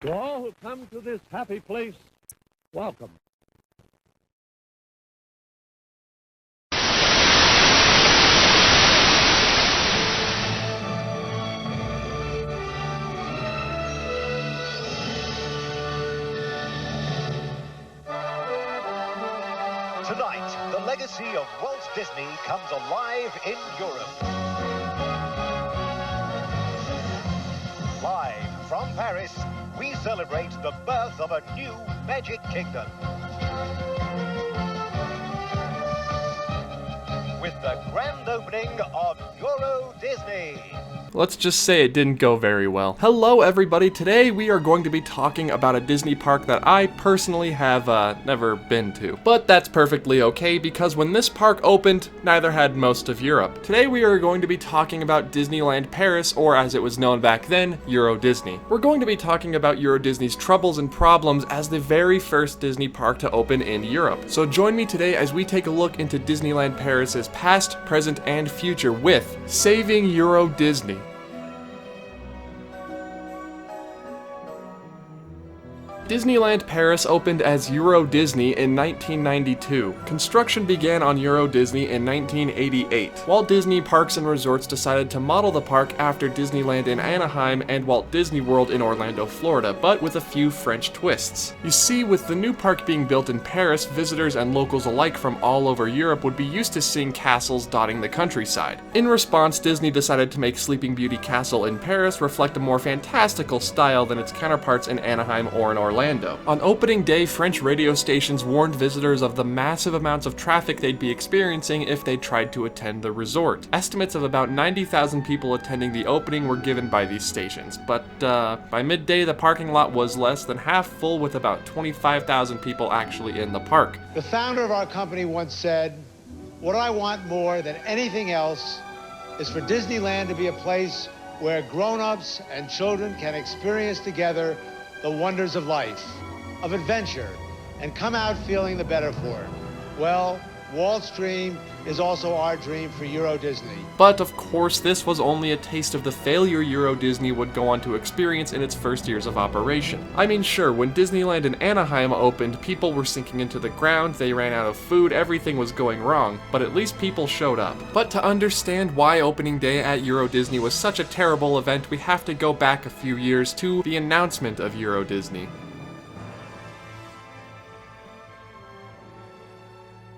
To all who come to this happy place, welcome. Tonight, the legacy of Walt Disney comes alive in Europe. Live from Paris, we celebrate the birth of a new Magic Kingdom. With the grand opening of Euro Disney. Let's just say it didn't go very well. Hello everybody, today we are going to be talking about a Disney park that I personally have never been to. But that's perfectly okay because when this park opened, neither had most of Europe. Today we are going to be talking about Disneyland Paris, or as it was known back then, Euro Disney. We're going to be talking about Euro Disney's troubles and problems as the very first Disney park to open in Europe. So join me today as we take a look into Disneyland Paris's past, present, and future with Saving Euro Disney. Disneyland Paris opened as Euro Disney in 1992. Construction began on Euro Disney in 1988. Walt Disney Parks and Resorts decided to model the park after Disneyland in Anaheim and Walt Disney World in Orlando, Florida, but with a few French twists. You see, with the new park being built in Paris, visitors and locals alike from all over Europe would be used to seeing castles dotting the countryside. In response, Disney decided to make Sleeping Beauty Castle in Paris reflect a more fantastical style than its counterparts in Anaheim or in Orlando. On opening day, French radio stations warned visitors of the massive amounts of traffic they'd be experiencing if they tried to attend the resort. Estimates of about 90,000 people attending the opening were given by these stations, but by midday the parking lot was less than half full with about 25,000 people actually in the park. The founder of our company once said, "What I want more than anything else is for Disneyland to be a place where grown-ups and children can experience together the wonders of life, of adventure, and come out feeling the better for it." Well, Walt's dream is also our dream for Euro Disney. But of course, this was only a taste of the failure Euro Disney would go on to experience in its first years of operation. I mean, sure, when Disneyland in Anaheim opened, people were sinking into the ground, they ran out of food, everything was going wrong, but at least people showed up. But to understand why opening day at Euro Disney was such a terrible event, we have to go back a few years to the announcement of Euro Disney.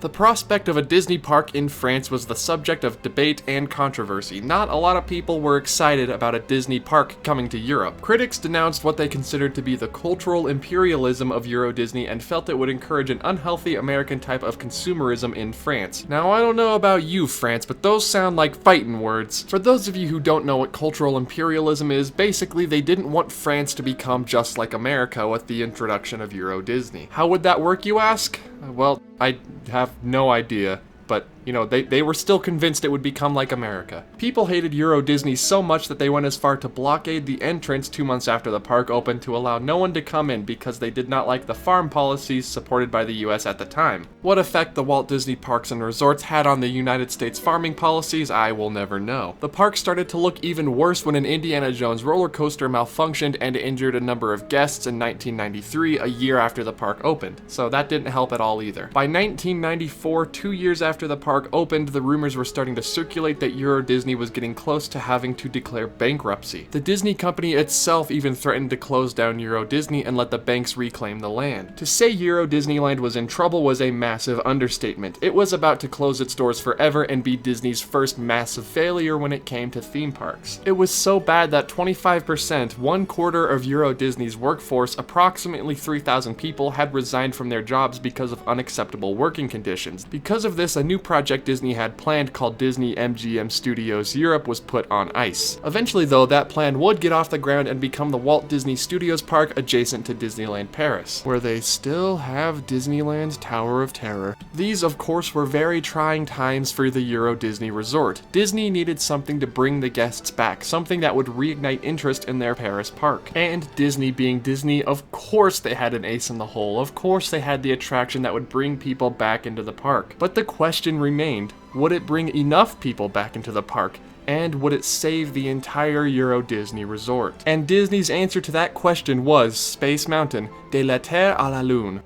The prospect of a Disney park in France was the subject of debate and controversy. Not a lot of people were excited about a Disney park coming to Europe. Critics denounced what they considered to be the cultural imperialism of Euro Disney and felt it would encourage an unhealthy American type of consumerism in France. Now, I don't know about you, France, but those sound like fighting words. For those of you who don't know what cultural imperialism is, basically they didn't want France to become just like America with the introduction of Euro Disney. How would that work, you ask? Well, I have no idea, but, you know, they were still convinced it would become like America. People hated Euro Disney so much that they went as far to blockade the entrance 2 months after the park opened to allow no one to come in because they did not like the farm policies supported by the US at the time. What effect the Walt Disney Parks and Resorts had on the United States farming policies, I will never know. The park started to look even worse when an Indiana Jones roller coaster malfunctioned and injured a number of guests in 1993, a year after the park opened, so that didn't help at all either. By 1994, 2 years after the park opened, the rumors were starting to circulate that Euro Disney was getting close to having to declare bankruptcy. The Disney company itself even threatened to close down Euro Disney and let the banks reclaim the land. To say Euro Disneyland was in trouble was a massive understatement. It was about to close its doors forever and be Disney's first massive failure when it came to theme parks. It was so bad that 25%, 1/4 of Euro Disney's workforce, approximately 3,000 people, had resigned from their jobs because of unacceptable working conditions. Because of this, a new project Disney had planned called Disney MGM Studios Europe was put on ice. Eventually though, that plan would get off the ground and become the Walt Disney Studios Park adjacent to Disneyland Paris, where they still have Disneyland's Tower of Terror. These of course were very trying times for the Euro Disney Resort. Disney needed something to bring the guests back, something that would reignite interest in their Paris park. And Disney being Disney, of course they had an ace in the hole, of course they had the attraction that would bring people back into the park. But the question remained, would it bring enough people back into the park? And would it save the entire Euro Disney resort? And Disney's answer to that question was Space Mountain, de la Terre à la Lune.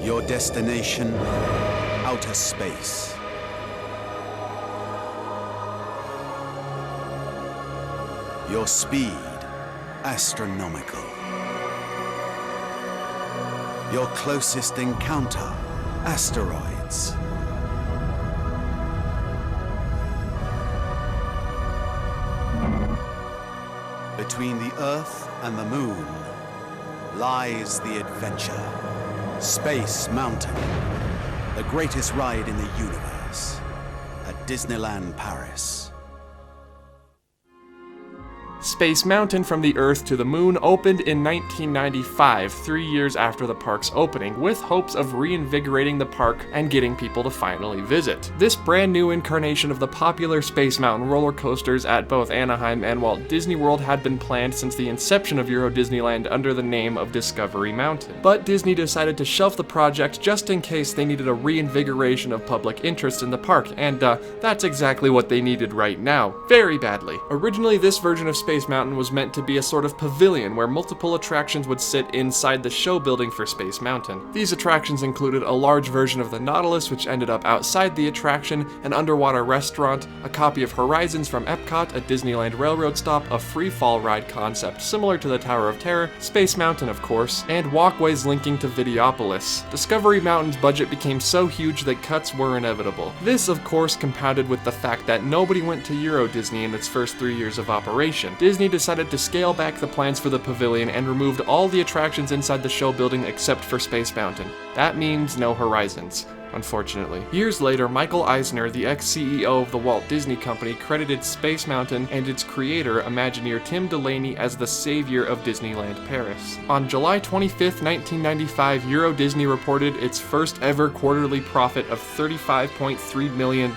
Your destination, outer space. Your speed, astronomical. Your closest encounter, asteroids. Between the Earth and the Moon lies the adventure. Space Mountain, the greatest ride in the universe, at Disneyland Paris. Space Mountain from the Earth to the Moon opened in 1995, 3 years after the park's opening, with hopes of reinvigorating the park and getting people to finally visit. This brand new incarnation of the popular Space Mountain roller coasters at both Anaheim and Walt Disney World had been planned since the inception of Euro Disneyland under the name of Discovery Mountain. But Disney decided to shelf the project just in case they needed a reinvigoration of public interest in the park, and that's exactly what they needed right now, very badly. Originally, this version of Space Mountain was meant to be a sort of pavilion where multiple attractions would sit inside the show building for Space Mountain. These attractions included a large version of the Nautilus, which ended up outside the attraction, an underwater restaurant, a copy of Horizons from Epcot, a Disneyland railroad stop, a free fall ride concept similar to the Tower of Terror, Space Mountain of course, and walkways linking to Videopolis. Discovery Mountain's budget became so huge that cuts were inevitable. This of course compounded with the fact that nobody went to Euro Disney in its first 3 years of operation. Disney decided to scale back the plans for the pavilion and removed all the attractions inside the show building except for Space Mountain. That means no Horizons, unfortunately. Years later, Michael Eisner, the ex-CEO of the Walt Disney Company, credited Space Mountain and its creator, Imagineer Tim Delaney, as the savior of Disneyland Paris. On July 25, 1995, Euro Disney reported its first ever quarterly profit of $35.3 million.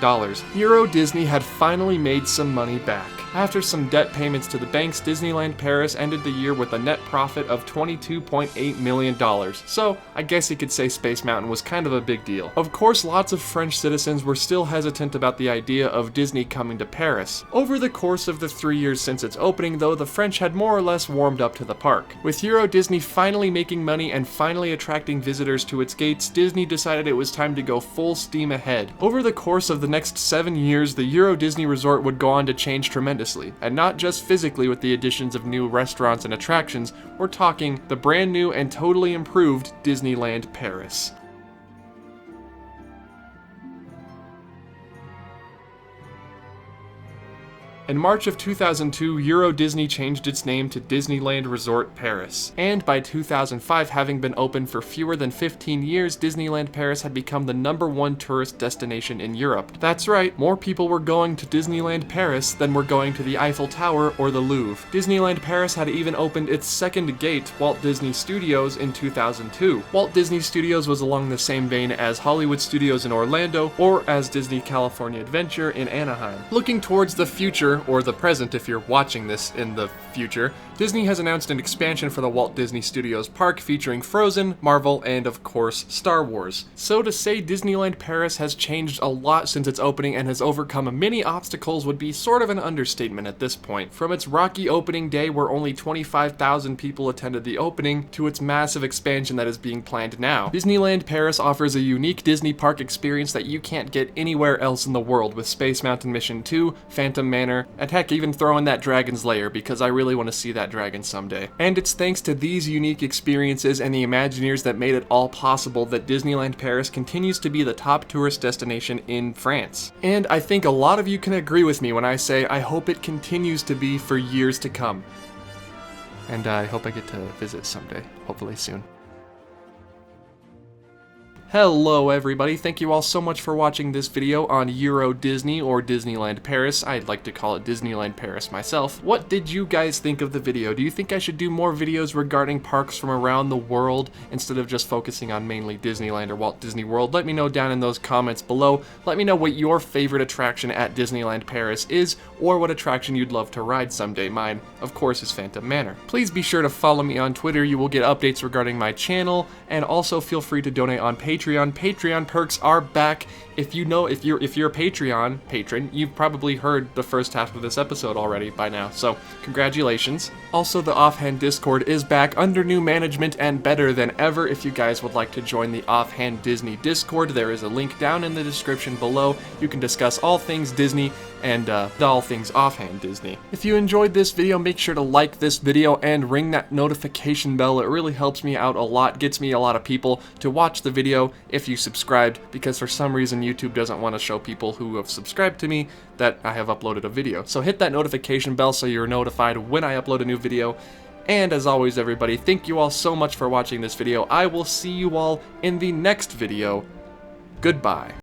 Euro Disney had finally made some money back. After some debt payments to the banks, Disneyland Paris ended the year with a net profit of $22.8 million. So, I guess you could say Space Mountain was kind of a big deal. Of course, lots of French citizens were still hesitant about the idea of Disney coming to Paris. Over the course of the 3 years since its opening, though, the French had more or less warmed up to the park. With Euro Disney finally making money and finally attracting visitors to its gates, Disney decided it was time to go full steam ahead. Over the course of the next 7 years, the Euro Disney Resort would go on to change tremendously. And not just physically with the additions of new restaurants and attractions, we're talking the brand new and totally improved Disneyland Paris. In March of 2002, Euro Disney changed its name to Disneyland Resort Paris. And by 2005, having been open for fewer than 15 years, Disneyland Paris had become the #1 tourist destination in Europe. That's right, more people were going to Disneyland Paris than were going to the Eiffel Tower or the Louvre. Disneyland Paris had even opened its second gate, Walt Disney Studios, in 2002. Walt Disney Studios was along the same vein as Hollywood Studios in Orlando, or as Disney California Adventure in Anaheim. Looking towards the future, or the present if you're watching this in the future, Disney has announced an expansion for the Walt Disney Studios park featuring Frozen, Marvel, and of course, Star Wars. So to say Disneyland Paris has changed a lot since its opening and has overcome many obstacles would be sort of an understatement at this point. From its rocky opening day where only 25,000 people attended the opening, to its massive expansion that is being planned now, Disneyland Paris offers a unique Disney park experience that you can't get anywhere else in the world, with Space Mountain Mission 2, Phantom Manor, and heck, even throw in that Dragon's Lair because I really want to see that dragon someday. And it's thanks to these unique experiences and the Imagineers that made it all possible that Disneyland Paris continues to be the top tourist destination in France. And I think a lot of you can agree with me when I say I hope it continues to be for years to come. And I hope I get to visit someday, hopefully soon. Hello everybody, thank you all so much for watching this video on Euro Disney or Disneyland Paris. I'd like to call it Disneyland Paris myself. What did you guys think of the video? Do you think I should do more videos regarding parks from around the world instead of just focusing on mainly Disneyland or Walt Disney World? Let me know down in those comments below. Let me know what your favorite attraction at Disneyland Paris is, or what attraction you'd love to ride someday. Mine, of course, is Phantom Manor. Please be sure to follow me on Twitter. You will get updates regarding my channel, and also feel free to donate on Patreon. Patreon perks are back. If you're a Patreon patron, you've probably heard the first half of this episode already by now, so congratulations. Also, the Offhand Discord is back under new management and better than ever. If you guys would like to join the Offhand Disney Discord, there is a link down in the description below. You can discuss all things Disney and all things Offhand Disney. If you enjoyed this video, make sure to like this video and ring that notification bell. It really helps me out a lot, gets me a lot of people to watch the video if you subscribed, because for some reason YouTube doesn't want to show people who have subscribed to me that I have uploaded a video. So hit that notification bell so you're notified when I upload a new video. And as always, everybody, thank you all so much for watching this video. I will see you all in the next video. Goodbye.